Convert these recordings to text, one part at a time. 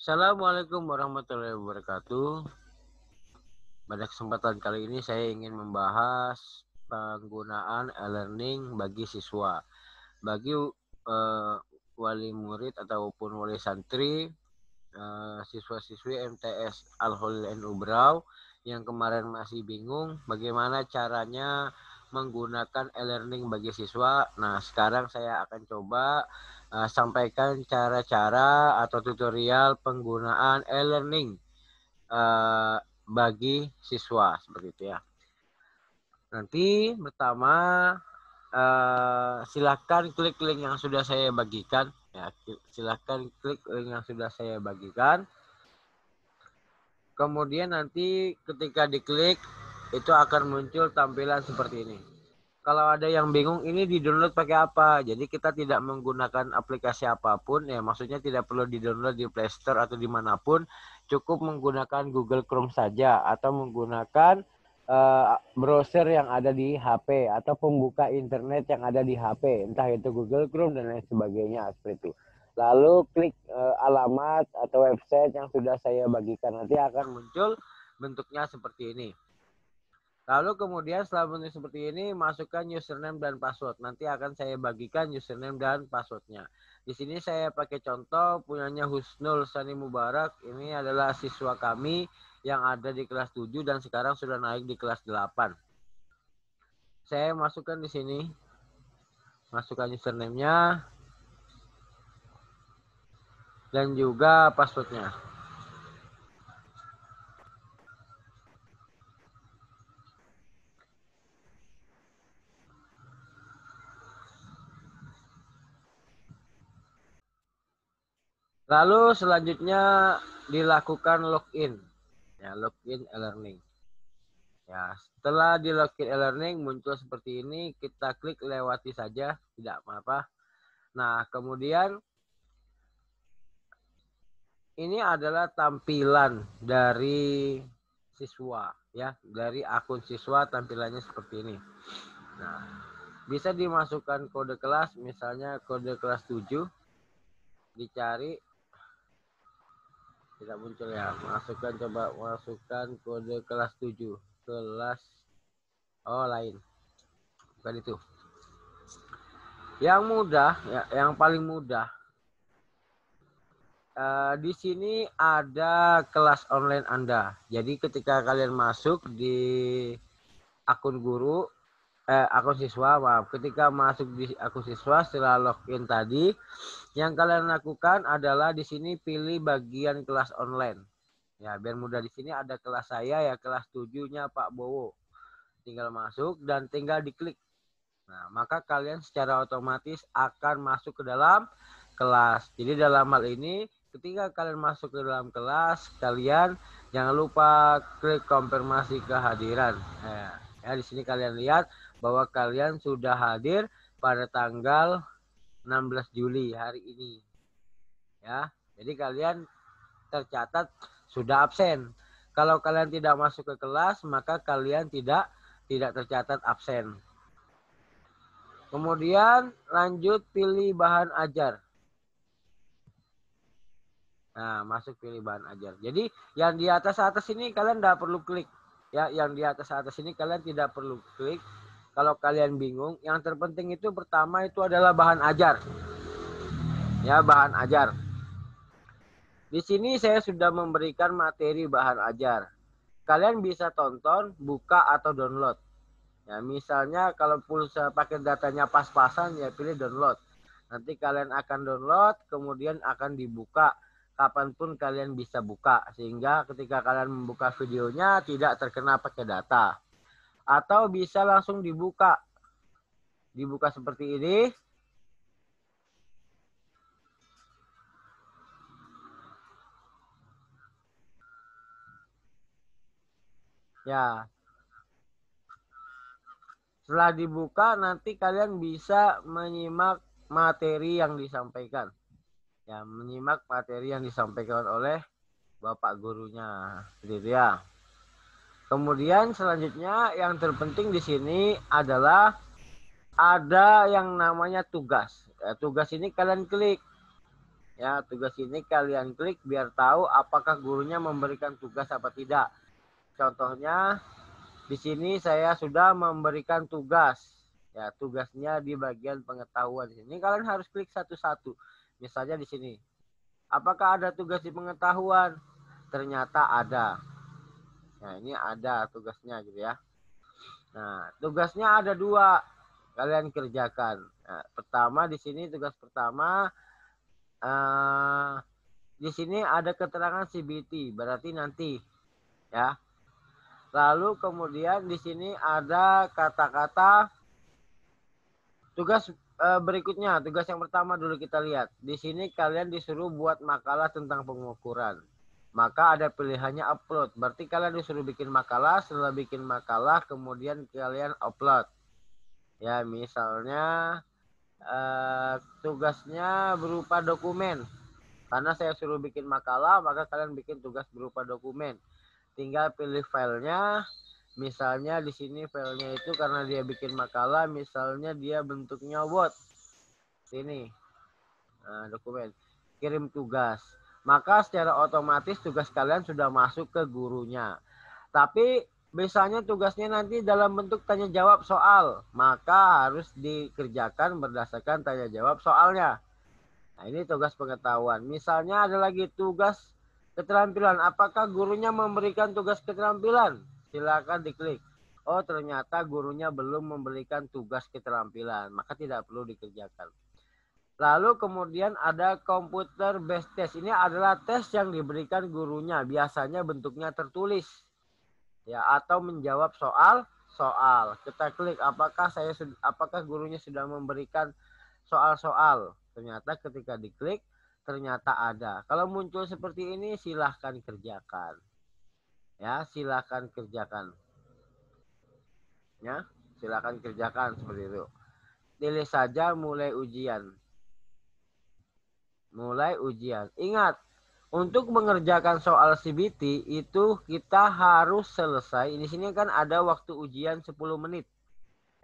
Assalamualaikum warahmatullahi wabarakatuh. Pada kesempatan kali ini saya ingin membahas penggunaan e-learning bagi siswa. Bagi wali murid ataupun wali santri, siswa-siswi MTS Al-Holil NU Berau yang kemarin masih bingung bagaimana caranya menggunakan e-learning bagi siswa. Nah, sekarang saya akan coba sampaikan cara-cara atau tutorial penggunaan e-learning bagi siswa seperti itu ya. Nanti pertama silakan klik link yang sudah saya bagikan ya. Silakan klik link yang sudah saya bagikan. Kemudian nanti ketika diklik itu akan muncul tampilan seperti ini. Kalau ada yang bingung ini di-download pakai apa? Jadi kita tidak menggunakan aplikasi apapun ya, maksudnya tidak perlu di-download di Play Store atau dimanapun, cukup menggunakan Google Chrome saja atau menggunakan browser yang ada di HP atau pembuka internet yang ada di HP, entah itu Google Chrome dan lain sebagainya seperti itu. Lalu klik alamat atau website yang sudah saya bagikan, nanti akan muncul bentuknya seperti ini. Lalu kemudian setelah bentuk seperti ini, masukkan username dan password. Nanti akan saya bagikan username dan passwordnya. Di sini saya pakai contoh punyanya Husnul Sani Mubarak. Ini adalah siswa kami yang ada di kelas 7 dan sekarang sudah naik di kelas 8. Saya masukkan di sini. Masukkan username-nya dan juga passwordnya. Lalu selanjutnya dilakukan login. Ya, login e-learning. Ya, setelah di login e-learning muncul seperti ini, kita klik lewati saja, tidak apa-apa. Nah, kemudian ini adalah tampilan dari siswa ya, dari akun siswa tampilannya seperti ini. Nah, bisa dimasukkan kode kelas, misalnya kode kelas 7, dicari tidak muncul ya. Coba masukkan kode kelas 7. Kelas lain. Bukan itu. Yang mudah ya, yang paling mudah. Di sini ada kelas online Anda. Jadi ketika kalian masuk di akun guru, akun siswa, maaf. Ketika masuk di akun siswa setelah login tadi, yang kalian lakukan adalah di sini pilih bagian kelas online. Ya, biar mudah di sini ada kelas saya ya, kelas 7-nya Pak Bowo. Tinggal masuk dan tinggal diklik. Nah, maka kalian secara otomatis akan masuk ke dalam kelas. Jadi dalam hal ini ketika kalian masuk ke dalam kelas, kalian jangan lupa klik konfirmasi kehadiran. Ya, di sini kalian lihat bahwa kalian sudah hadir pada tanggal 16 Juli hari ini. Ya, jadi kalian tercatat sudah absen. Kalau kalian tidak masuk ke kelas, maka kalian tidak tercatat absen. Kemudian lanjut pilih bahan ajar. Nah, masuk pilih bahan ajar. Jadi yang di atas ini kalian tidak perlu klik. Ya, yang di atas ini kalian tidak perlu klik. Kalau kalian bingung, yang terpenting itu pertama itu adalah bahan ajar. Ya, bahan ajar. Di sini saya sudah memberikan materi bahan ajar. Kalian bisa tonton, buka atau download. Ya, misalnya kalau pulsa paket datanya pas-pasan ya pilih download. Nanti kalian akan download, kemudian akan dibuka kapanpun kalian bisa buka, sehingga ketika kalian membuka videonya tidak terkena pakai data. Atau bisa langsung dibuka seperti ini. Ya, setelah dibuka nanti kalian bisa menyimak materi yang disampaikan. Ya, menyimak materi yang disampaikan oleh Bapak gurunya, gitu ya. Kemudian selanjutnya yang terpenting di sini adalah ada yang namanya tugas. Ya, tugas ini kalian klik. Ya, tugas ini kalian klik biar tahu apakah gurunya memberikan tugas apa tidak. Contohnya di sini saya sudah memberikan tugas. Ya, tugasnya di bagian pengetahuan. Di sini kalian harus klik satu-satu. Misalnya di sini. Apakah ada tugas di pengetahuan? Ternyata ada. Nah, ini ada tugasnya gitu ya. Nah, tugasnya ada 2. Kalian kerjakan. Nah, pertama di sini tugas pertama di sini ada keterangan CBT, berarti nanti ya. Lalu kemudian di sini ada kata-kata tugas berikutnya. Tugas yang pertama dulu kita lihat. Di sini kalian disuruh buat makalah tentang pengukuran. Maka ada pilihannya upload. Berarti kalian disuruh bikin makalah, setelah bikin makalah kemudian kalian upload. Ya, misalnya tugasnya berupa dokumen. Karena saya suruh bikin makalah, maka kalian bikin tugas berupa dokumen. Tinggal pilih filenya. Misalnya di sini filenya itu karena dia bikin makalah, misalnya dia bentuknya Word. Sini. Nah, dokumen. Kirim tugas. Maka secara otomatis tugas kalian sudah masuk ke gurunya. Tapi misalnya tugasnya nanti dalam bentuk tanya jawab soal, maka harus dikerjakan berdasarkan tanya jawab soalnya. Nah, ini tugas pengetahuan. Misalnya ada lagi tugas keterampilan. Apakah gurunya memberikan tugas keterampilan? Silakan diklik. Oh, ternyata gurunya belum memberikan tugas keterampilan, maka tidak perlu dikerjakan. Lalu kemudian ada komputer based test. Ini adalah tes yang diberikan gurunya. Biasanya bentuknya tertulis. Ya, atau menjawab soal. Kita klik apakah gurunya sudah memberikan soal-soal. Ternyata ketika diklik ternyata ada. Kalau muncul seperti ini silahkan kerjakan. Ya, silahkan kerjakan. Ya, silahkan kerjakan seperti itu. Pilih saja mulai ujian. Mulai ujian. Ingat, untuk mengerjakan soal CBT itu kita harus selesai. Di sini kan ada waktu ujian 10 menit.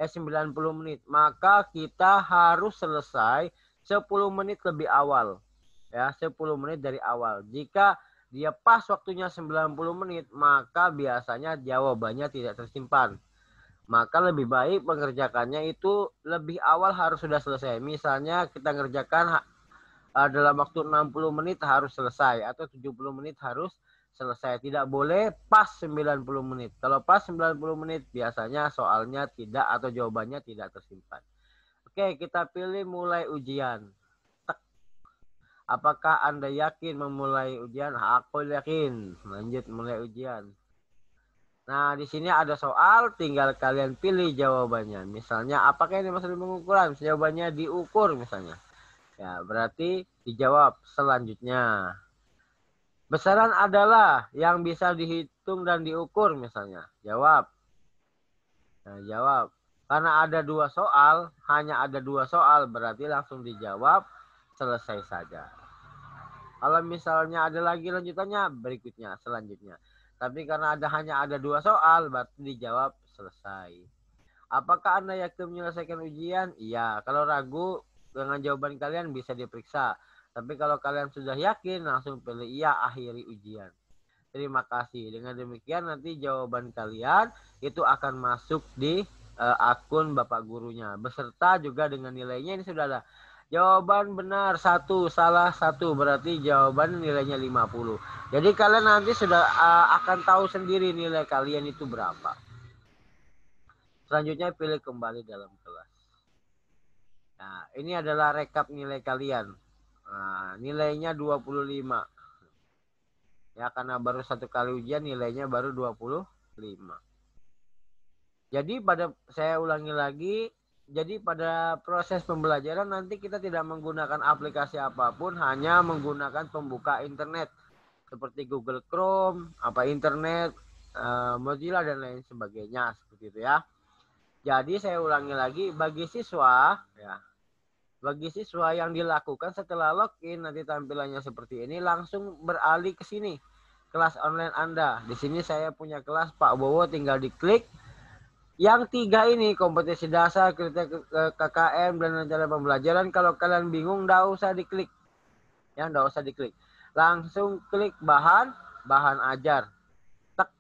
90 menit. Maka kita harus selesai 10 menit lebih awal. Ya, 10 menit dari awal. Jika dia pas waktunya 90 menit, maka biasanya jawabannya tidak tersimpan. Maka lebih baik mengerjakannya itu lebih awal harus sudah selesai. Misalnya kita ngerjakan dalam waktu 60 menit harus selesai atau 70 menit harus selesai. Tidak boleh pas 90 menit. Kalau pas 90 menit biasanya soalnya tidak atau jawabannya tidak tersimpan. Oke, kita pilih mulai ujian. Apakah Anda yakin memulai ujian? Aku yakin. Lanjut mulai ujian. Nah, di sini ada soal, tinggal kalian pilih jawabannya. Misalnya, apakah ini maksud pengukuran? Jawabannya diukur misalnya. Ya, berarti dijawab selanjutnya. Besaran adalah yang bisa dihitung dan diukur misalnya. Jawab. Nah, jawab. Karena ada 2 soal, hanya ada 2 soal, berarti langsung dijawab, selesai saja. Kalau misalnya ada lagi lanjutannya, berikutnya, selanjutnya. Tapi karena hanya ada 2 soal, berarti dijawab selesai. Apakah Anda yakin menyelesaikan ujian? Iya. Kalau ragu dengan jawaban kalian bisa diperiksa. Tapi kalau kalian sudah yakin, langsung pilih iya, akhiri ujian. Terima kasih. Dengan demikian nanti jawaban kalian itu akan masuk di akun Bapak Gurunya. Beserta juga dengan nilainya ini sudah ada. Jawaban benar 1, salah 1. Berarti jawaban nilainya 50. Jadi kalian nanti sudah akan tahu sendiri nilai kalian itu berapa. Selanjutnya pilih kembali dalam kelas. Nah, ini adalah rekap nilai kalian. Nah, nilainya 25. Ya, karena baru 1 kali ujian nilainya baru 25. Jadi saya ulangi lagi, jadi pada proses pembelajaran nanti kita tidak menggunakan aplikasi apapun, hanya menggunakan pembuka internet seperti Google Chrome, internet, Mozilla dan lain sebagainya seperti itu ya. Jadi saya ulangi lagi, bagi siswa yang dilakukan setelah login nanti tampilannya seperti ini, langsung beralih ke sini kelas online Anda. Di sini saya punya kelas Pak Bowo, tinggal diklik. Yang 3 ini kompetensi dasar, kriteria KKM dan rencana pembelajaran. Kalau kalian bingung, nggak usah diklik. Ya, nggak usah diklik. Langsung klik bahan ajar. Tek.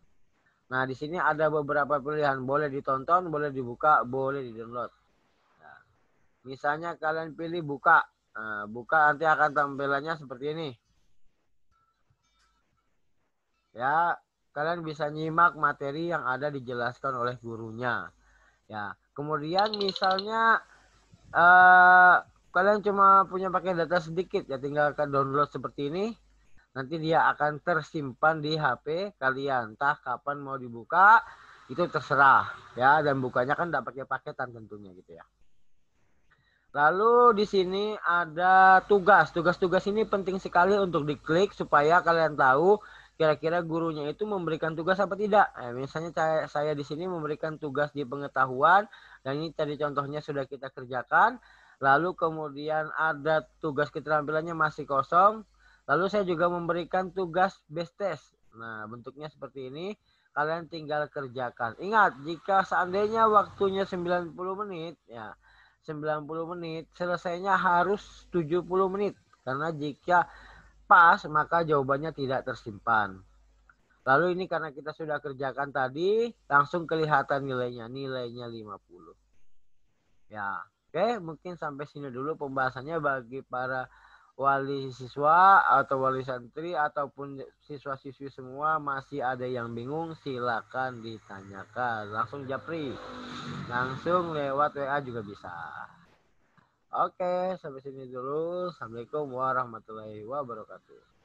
Nah, di sini ada beberapa pilihan. Boleh ditonton, boleh dibuka, boleh di-download. Nah, misalnya kalian pilih buka. Nah, buka nanti akan tampilannya seperti ini. Ya, kalian bisa nyimak materi yang ada dijelaskan oleh gurunya. Ya, kemudian misalnya kalian cuma punya pakai data sedikit, ya tinggal download seperti ini. Nanti dia akan tersimpan di HP kalian. Entah kapan mau dibuka, itu terserah. Ya, dan bukanya kan tidak pakai paketan tentunya gitu ya. Lalu di sini ada tugas. Tugas-tugas ini penting sekali untuk diklik supaya kalian tahu kira-kira gurunya itu memberikan tugas apa tidak. Misalnya saya di sini memberikan tugas di pengetahuan, dan ini tadi contohnya sudah kita kerjakan. Lalu kemudian ada tugas keterampilannya masih kosong. Lalu saya juga memberikan tugas base test. Nah, bentuknya seperti ini. Kalian tinggal kerjakan. Ingat, jika seandainya waktunya 90 menit, ya 90 menit, selesainya harus 70 menit. Karena jika pas, maka jawabannya tidak tersimpan. Lalu ini karena kita sudah kerjakan tadi, langsung kelihatan nilainya. Nilainya 50. Ya, oke, mungkin sampai sini dulu pembahasannya bagi para wali siswa atau wali santri ataupun siswa-siswi semua masih ada yang bingung, silakan ditanyakan. Langsung japri. Langsung lewat WA juga bisa. Oke, sampai sini dulu. Assalamualaikum warahmatullahi wabarakatuh.